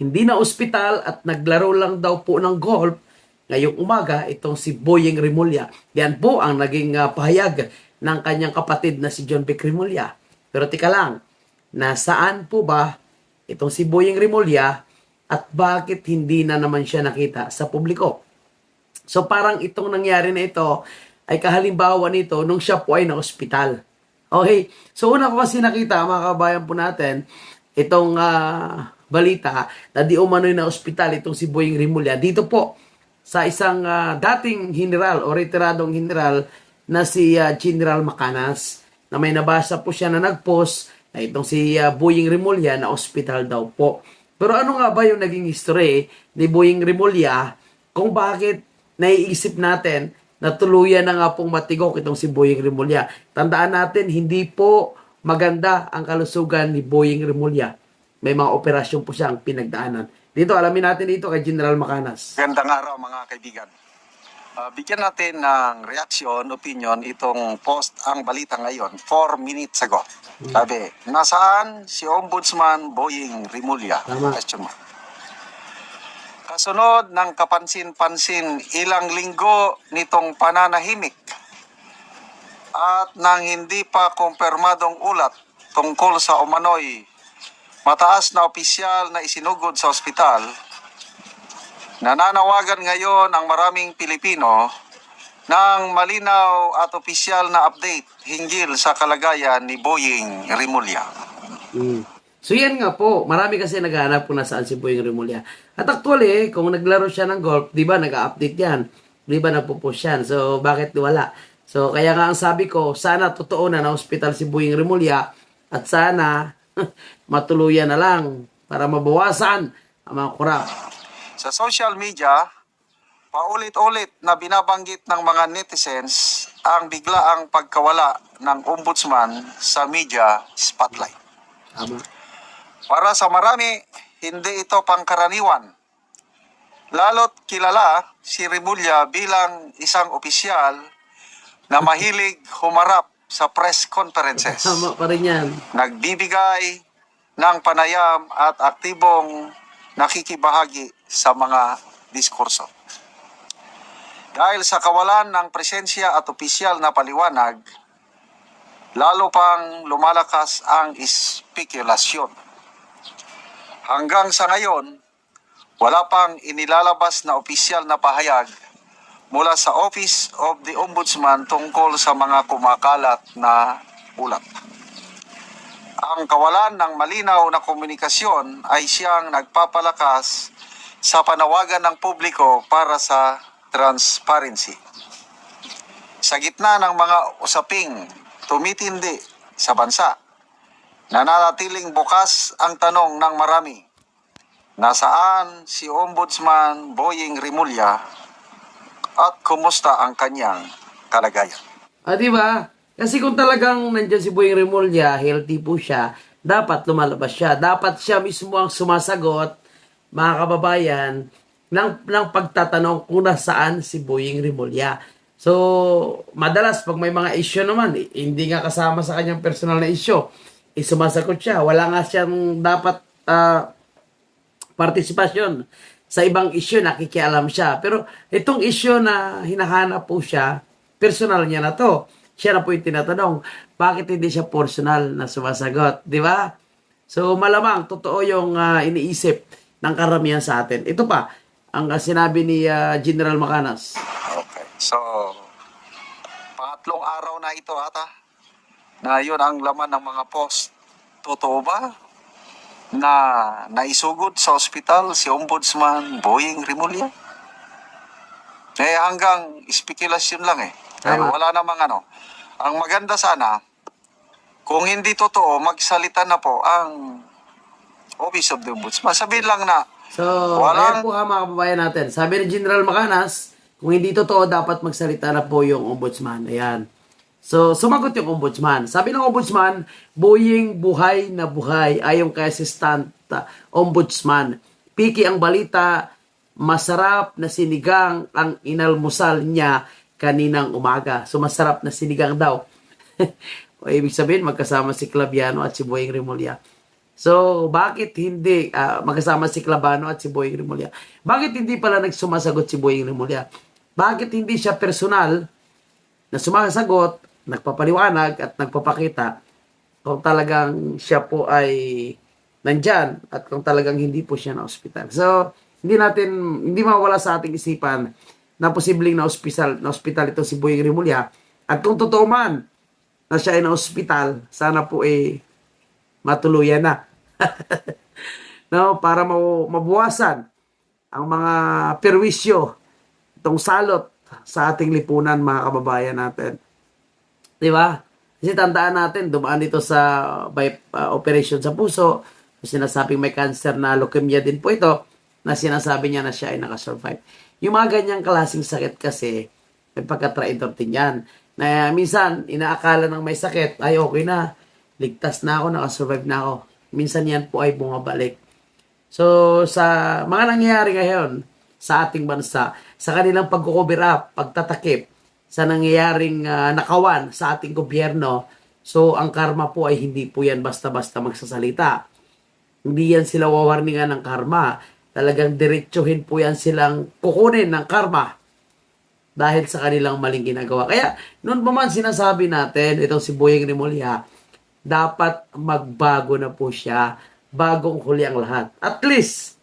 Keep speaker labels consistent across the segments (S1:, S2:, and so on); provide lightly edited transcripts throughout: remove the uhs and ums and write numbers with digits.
S1: hindi na ospital at naglaro lang daw po ng golf ngayong umaga itong si Boyeng Rimulya. Yan po ang naging pahayag ng kanyang kapatid na si John Vic Rimulya. Pero tika lang, nasaan po ba itong si Boyeng Rimulya at bakit hindi na naman siya nakita sa publiko? So parang itong nangyari na ito ay kahalimbawa nito nung siya po ay na-ospital. Okay, so una ko kasi nakita mga kabayan po natin itong balita na di umano'y na-ospital itong si Boyeng Rimulya dito po sa isang dating general o retiradong general na si General Macanas, na may nabasa po siya na nag-post na itong si Boyeng Rimulya na ospital daw po. Pero ano nga ba yung naging history ni Boyeng Rimulya kung bakit naiisip natin na tuluyan na nga pong matigok itong si Boyeng Rimulya? Tandaan natin, hindi po maganda ang kalusugan ni Boyeng Rimulya. May mga operasyon po siyang pinagdaanan. Dito, alamin natin dito kay General Macanas.
S2: Gandang araw mga kaibigan. Bigyan natin ng reaksyon, opinion, itong post ang balita ngayon, 4 minutes ago. Sabi, nasaan si Ombudsman Boyeng Rimulya?
S1: Tama.
S2: Question mark. Kasunod ng kapansin-pansin ilang linggo nitong pananahimik at nang hindi pa kumpirmadong ulat tungkol sa umano'y mataas na opisyal na isinugod sa ospital, nananawagan ngayon ang maraming Pilipino ng malinaw at opisyal na update hinggil sa kalagayan ni Boyeng Rimulya.
S1: So yan nga po, marami kasi naghahanap kung nasaan si Boyeng Rimulya. At actually, kung naglaro siya ng golf, di ba nag-update yan? Di ba nagpo-post yan? So bakit wala? So kaya nga ang sabi ko, sana totoo na na-hospital si Boyeng Rimulya at sana matuluyan na lang para mabawasan ang mga kurap.
S2: Sa social media, paulit-ulit na binabanggit ng mga netizens ang biglaang pagkawala ng ombudsman sa media spotlight.
S1: Tama.
S2: Para sa marami, hindi ito pangkaraniwan. Lalo't kilala si Rimulya bilang isang opisyal na mahilig humarap sa press conferences.
S1: Tama pa rin yan.
S2: Nagbibigay ng panayam at aktibong nakikibahagi sa mga diskurso. Dahil sa kawalan ng presensya at opisyal na paliwanag, lalo pang lumalakas ang spekulasyon. Hanggang sa ngayon, wala pang inilalabas na opisyal na pahayag mula sa Office of the Ombudsman tungkol sa mga kumakalat na ulat. Ang kawalan ng malinaw na komunikasyon ay siyang nagpapalakas sa panawagan ng publiko para sa transparency. Sa gitna ng mga usaping tumitindi sa bansa, nananatiling bukas ang tanong ng marami, nasaan si Ombudsman Boyeng Rimulya at kumusta ang kanyang kalagayan?
S1: Di ba? Kasi kung talagang nandiyan si Boyeng Rimulya, healthy po siya, dapat lumalabas siya. Dapat siya mismo ang sumasagot, mga kababayan, ng pagtatanong kung nasaan si Boyeng Rimulya. So, madalas pag may mga issue naman, hindi nga kasama sa kanyang personal na issue, sumasagot siya. Wala nga siyang dapat partisipasyon sa ibang issue, nakikialam siya. Pero itong issue na hinahanap po siya, personal niya na to. Siya na po yung tinatanong, bakit hindi siya personal na sumasagot? Di ba? So malamang, totoo yung iniisip ng karamihan sa atin. Ito pa, ang sinabi ni General Macanas.
S2: Okay. So, pangatlong araw na ito ata, na yun ang laman ng mga post. Totoo ba na naisugod sa ospital si Ombudsman Boyeng Rimulya? Hanggang spekulasyon lang eh. Wala namang ano. Ang maganda sana, kung hindi totoo, magsalita na po ang Office of the Ombudsman. Sabihin lang na,
S1: So, ayan po mga kababayan natin. Sabi ni General Macanas, kung hindi totoo, dapat magsalita na po yung ombudsman. Ayan. So, sumagot yung ombudsman. Sabi ng ombudsman, Boyeng buhay na buhay ayon kay assistant ombudsman. Piki ang balita, masarap na sinigang ang inalmusal niya kaninang umaga. So, masarap na sinigang daw. O, ibig sabihin, magkasama si Claviano at si Boyeng Rimulya. So, bakit hindi magkasama si Clavano at si Boying Rimulya? Bakit hindi pala nagsumasagot si Boying Rimulya? Bakit hindi siya personal na sumasagot, nagpapaliwanag at nagpapakita kung talagang siya po ay nandyan at kung talagang hindi po siya na ospital. So, hindi mawala sa ating isipan na posibleng na ospital ito si Boying Rimulya. At kung totoo man na siya ay na ospital, sana po matuluyan na. No, para mabuwasan ang mga perwisyo, itong salot sa ating lipunan, mga kababayan natin. Di ba? Kasi tandaan natin, dumaan dito sa operation sa puso, sinasabing may cancer na leukemia din po ito, na sinasabi niya na siya ay nakasurvive. Yung mga ganyang klaseng sakit kasi, may pagka-traidor din yan. Na minsan, inaakala ng may sakit, ay okay na, ligtas na ako, nakasurvive na ako. Minsan yan po ay bumabalik. So, sa mga nangyayari ngayon sa ating bansa, sa kanilang pag-cover up, pagtatakip, sa nangyayaring nakawan sa ating gobyerno, so ang karma po ay hindi po yan basta-basta magsasalita. Hindi yan sila wawarningan ng karma. Talagang diretsuhin po yan silang kukunin ng karma dahil sa kanilang maling ginagawa. Kaya, noon pa man sinasabi natin, itong si Boying Rimulya, dapat magbago na po siya bagong huli ang lahat. At least,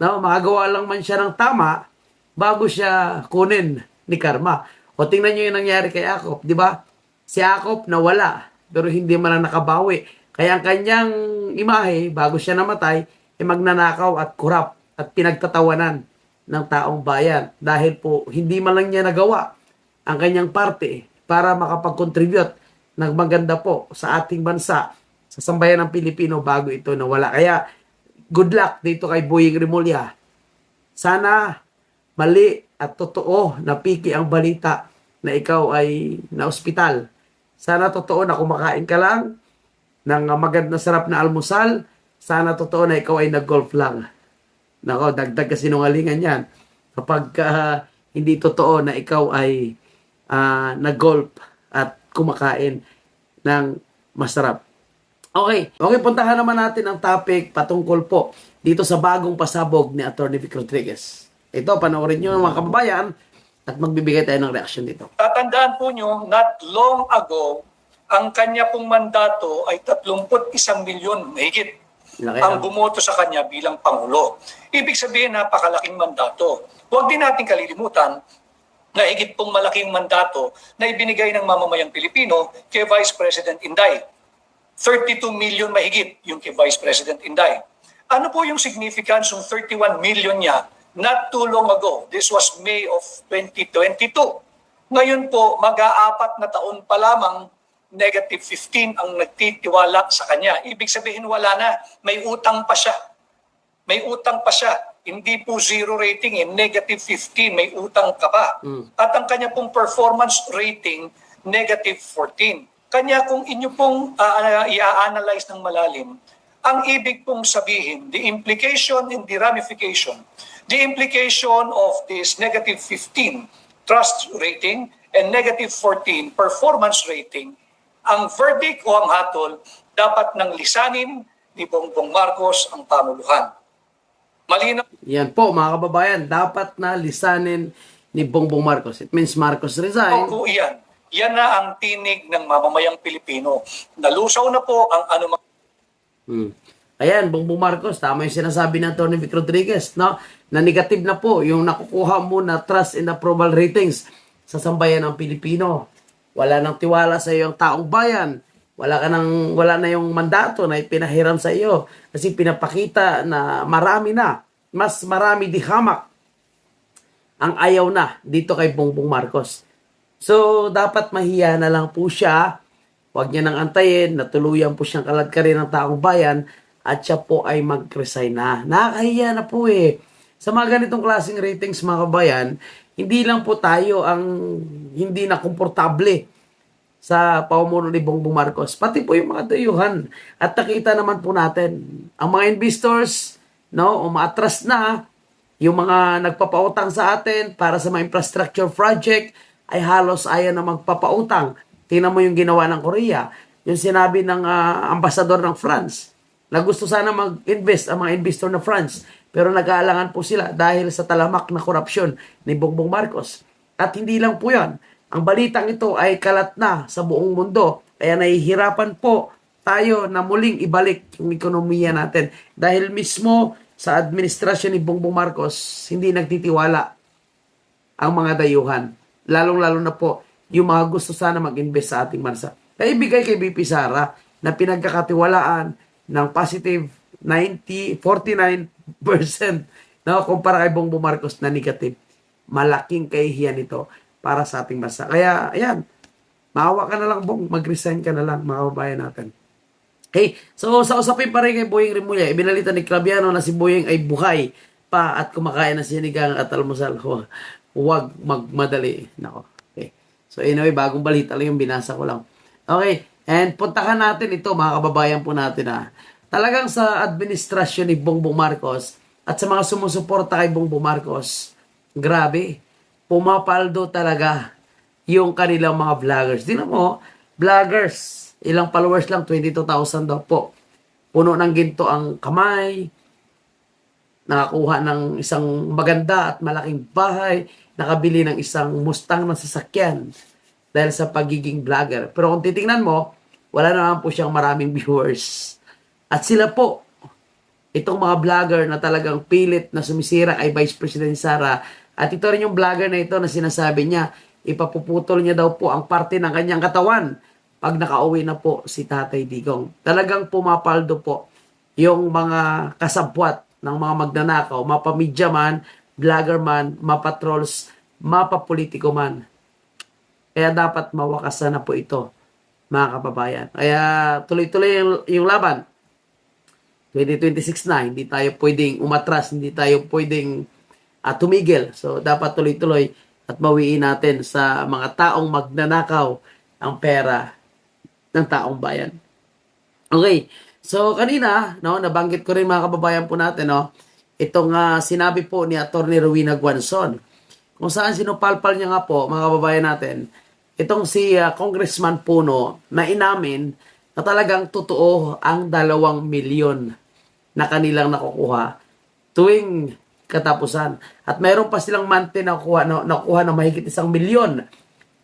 S1: no, makagawa lang man siya ng tama bago siya kunin ni karma. O tingnan nyo yung nangyari kay Jacob, di ba? Si Jacob nawala, pero hindi man lang nakabawi. Kaya ang kanyang imahe, bago siya namatay, ay magnanakaw at kurap at pinagtatawanan ng taong bayan. Dahil po, hindi man lang niya nagawa ang kanyang parte para makapag-contribute ng maganda po sa ating bansa, sa sambayan ng Pilipino bago ito nawala. Kaya, good luck dito kay Boying Rimulya. Sana mali at totoo na piki ang balita na ikaw ay na ospital. Sana totoo na kumakain ka lang ng magandang sarap na almusal. Sana totoo na ikaw ay nag-golf lang. Nako, dagdag kasinungalingan yan. Kapag hindi totoo na ikaw ay nag-golf at kumakain ng masarap. Okay, puntahan naman natin ang topic patungkol po dito sa bagong pasabog ni Atty. Vic Rodriguez. Ito, panoorin nyo mga kababayan at magbibigay tayo ng reaction dito.
S3: Tatandaan po nyo, not long ago, ang kanya pong mandato ay 31 milyon mahigit
S1: Laki
S3: ang
S1: lang.
S3: bumoto sa kanya bilang Pangulo. Ibig sabihin, napakalaking mandato. Huwag din natin kalilimutan na higit pong malaking mandato na ibinigay ng mamamayang Pilipino kay Vice President Inday. 32 million mahigit yung kay Vice President Inday. Ano po yung significance ng 31 million niya not too long ago? This was May of 2022. Ngayon po, mag-aapat na taon pa lamang, negative 15 ang nagtitiwala sa kanya. Ibig sabihin wala na, may utang pa siya. May utang pa siya. Hindi po zero rating, negative 15, may utang ka pa. At ang kanya pong performance rating, negative 14. Kanya kung inyo pong i-analyze ng malalim, ang ibig pong sabihin, the implication and the ramification, the implication of this negative 15 trust rating and negative 14 performance rating, ang verdict o ang hatol dapat nang lisanin ni Bongbong Marcos ang pamuluhan. Malinaw
S1: Yan po mga kababayan, dapat na lisanin ni Bongbong Marcos. It means Marcos resign.
S3: po iyan. Yan na ang tinig ng mamamayang Pilipino. Nalusaw na po ang anumang
S1: Ayan, Bongbong Marcos, tama yung sinasabi ng Atty. Vic Rodriguez, no? Na negative na po yung nakukuha mo na trust and approval ratings sa sambayan ng Pilipino. Wala nang tiwala sa iyo ang taong bayan. Wala na yung mandato na ipinahiram sa iyo kasi pinapakita na mas marami di hamak ang ayaw na dito kay Bongbong Marcos. So, dapat mahiya na lang po siya. Huwag niya nang antayin na tuluyan po siyang kaladkarin ng taong bayan at siya po ay mag-resign na. Nakakahiya na po eh. Sa mga ganitong klaseng ratings mga kabayan, hindi lang po tayo ang hindi na komportable sa pamumuno ni Bongbong Marcos. Pati po yung mga dayuhan. At nakita naman po natin, ang mga investors, no, umaatras na, yung mga nagpapautang sa atin para sa mga infrastructure project, ay halos ayaw na magpapautang. Tingnan mo yung ginawa ng Korea. Yung sinabi ng ambasador ng France, na gusto sana mag-invest ang mga investor na France. Pero nag-aalangan po sila dahil sa talamak na korupsyon ni Bongbong Marcos. At hindi lang po yan. Ang balitang ito ay kalat na sa buong mundo. Kaya nahihirapan po tayo na muling ibalik yung ekonomiya natin. Dahil mismo sa administrasyon ni Bongbong Marcos, hindi nagtitiwala ang mga dayuhan. Lalong-lalo na po yung mga gusto sana mag-invest sa ating bansa. Kaya ibigay kay BP Sara na pinagkakatiwalaan ng positive 49% na kumpara kay Bongbong Marcos na negative. Malaking kahihiyan ito para sa ating bansa. Kaya, ayan, maawa ka na lang, Bong. Mag-resign ka na lang, mga kababayan natin. Okay, so sa usapin pa rin kay Boyeng Rimulya, ibinalita ni Claviano na si Boyeng ay buhay pa at kumakain ng sinigang at almusal. Huwag magmadali. Nako. Okay. So anyway, bagong balita lang yung binasa ko lang. Okay, and puntahan natin ito, mga kababayan po natin talagang sa administrasyon ni Bongbong Marcos at sa mga sumusuporta kay Bongbong Marcos, grabe, pumapaldo talaga yung kanilang mga vloggers. Tingnan mo, vloggers, ilang followers lang, 22,000 daw po. Puno ng ginto ang kamay, nakakuha ng isang maganda at malaking bahay, nakabili ng isang Mustang na sasakyan dahil sa pagiging vlogger. Pero kung titingnan mo, wala naman po siyang maraming viewers. At sila po, itong mga vlogger na talagang pilit na sumisira ay Vice President Sara. At ito rin yung vlogger na ito na sinasabi niya, ipapuputol niya daw po ang parte ng kanyang katawan pag nakauwi na po si Tatay Digong. Talagang pumapaldo po yung mga kasabwat ng mga magnanakaw, mapamidya man, vlogger man, mapatrolls, mapapolitiko man. Kaya dapat mawakasan na po ito, mga kababayan. Kaya tuloy-tuloy yung laban. 2026 na, hindi tayo pwedeng umatras, hindi tayo pwedeng tumigil. So, dapat tuloy-tuloy at bawiin natin sa mga taong magnanakaw ang pera ng taong bayan. Okay, so kanina, nabanggit ko rin, mga kababayan po natin, itong sinabi po ni Atty. Rowena Guanzon, kung saan sinupalpal niya nga po, mga kababayan natin, itong si Congressman Puno na inamin na talagang totoo ang 2 milyon na kanilang nakukuha tuwing katapusan. At mayroon pa silang monthly na nakuha na mahigit 1 milyon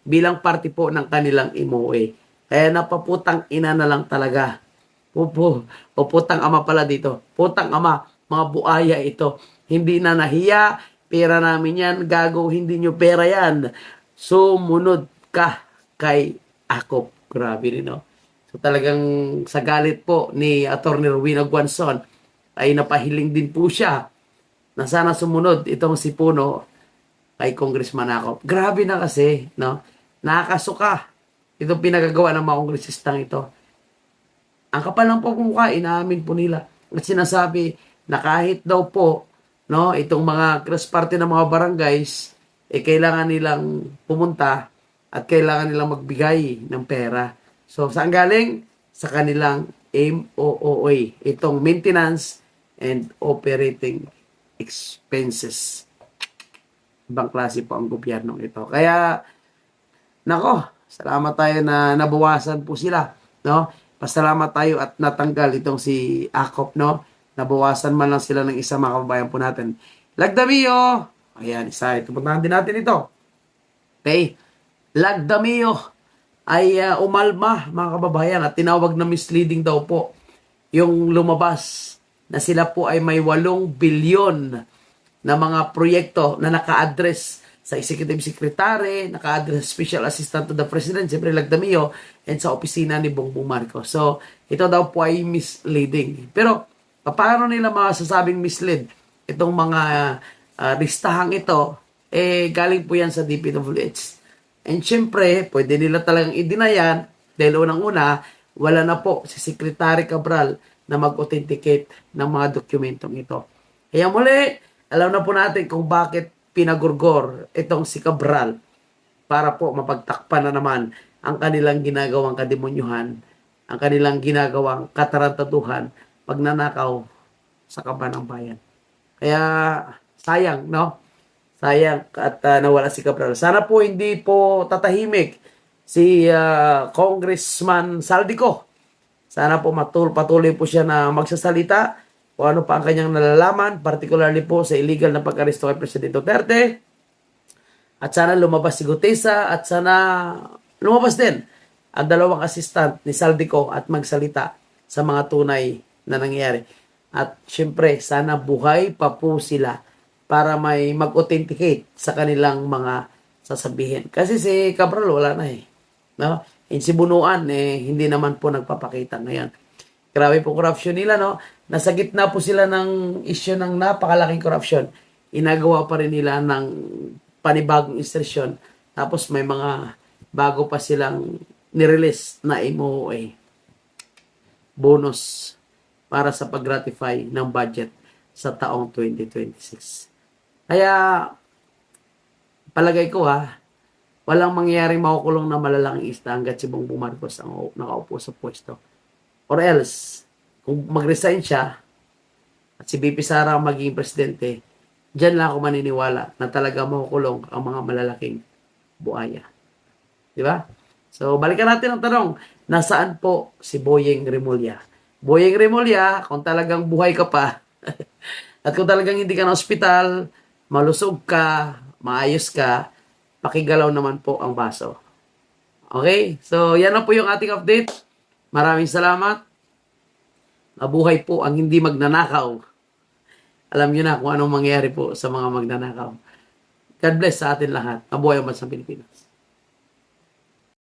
S1: bilang parte po ng kanilang MOA. Kaya napaputang ina na lang talaga. O putang ama pala dito. Putang ama, mga buaya ito. Hindi na nahiya, pera namin yan, gago, hindi nyo pera yan. Sumunod ka kay Akop. Grabe rin, no? So talagang sa galit po ni Atty. Rowena Guanzon ay napahiling din po siya na sana sumunod itong si Puno kay Congressman Akop. Grabe na kasi, no? Nakakasuka itong pinagagawa ng mga kongresistang ito. Ang kapal ng pagmumukha, inaamin po nila. At sinasabi na kahit daw po, no, itong mga cross party ng mga barangays, kailangan nilang pumunta at kailangan nilang magbigay ng pera. So, saan galing? Sa kanilang MOOA. Itong Maintenance and Operating Expenses. Ibang klase po ang gobyernong ito. Kaya, nako, salamat tayo na nabawasan po sila. No? Pasalamat tayo at natanggal itong si Akop. No? Nabawasan man lang sila ng isa, mga kababayan po natin. Lagdamio. Ayan, isa. Pupuntahan din natin ito. Okay. Lagdamio ay umalma, mga kababayan, at tinawag na misleading daw po yung lumabas na sila po ay may 8 bilyon na mga proyekto na naka-address sa Executive Secretary, naka-address Special Assistant to the President, siyempre Lagdamio, and sa opisina ni Bongbong Marcos. So, ito daw po ay misleading. Pero, paano nila masasabing mislead itong mga listahang ito? Galing po yan sa DPWH. And syempre, pwede nila talagang idinayan dahil unang-una, wala na po si Secretary Cabral na mag-authenticate ng mga dokumentong ito. Kaya muli, alam na po natin kung bakit pinagurgor itong si Cabral para po mapagtakpan na naman ang kanilang ginagawang kademonyuhan, ang kanilang ginagawang katarantaduhan, pagnanakaw sa kaban ng bayan. Kaya, sayang, no? Sayang at nawala si Cabral. Sana po hindi po tatahimik si Congressman Saldico. Sana po patuloy po siya na magsasalita kung ano pa ang kanyang nalalaman, particularly po sa illegal na pag-aresto kay Presidente Duterte. At sana lumabas si Gutesa at sana lumabas din ang dalawang assistant ni Saldico at magsalita sa mga tunay na nangyayari. At syempre, sana buhay pa po sila para may mag-authenticate sa kanilang mga sasabihin. Kasi si Cabral wala na eh. No? In Sibunuan, hindi naman po nagpapakita ngayon. Grabe po corruption nila, no? Nasa gitna po sila ng issue ng napakalaking corruption. Inagawa pa rin nila ng panibagong insertion. Tapos may mga bago pa silang nirelease na MOA. Bonus para sa pag-ratify ng budget sa taong 2026. Kaya, palagay ko walang mangyayaring makukulong na malalaking isda hanggat si Bongbong Marcos ang nakaupo sa pwesto. Or else, kung mag-resign siya at si BP Sara ang magiging presidente, dyan lang ako maniniwala na talaga makukulong ang mga malalaking buhaya. Di ba? So, balikan natin ang tanong, nasaan po si Boyeng Remulla? Boyeng Remulla, kung talagang buhay ka pa, at kung talagang hindi ka na ospital, malusog ka, maayos ka, pakigalaw naman po ang baso. Okay? So, yan na po yung ating update. Maraming salamat. Mabuhay po ang hindi magnanakaw. Alam nyo na kung anong mangyayari po sa mga magnanakaw. God bless sa atin lahat. Mabuhay ang bansang Pilipinas.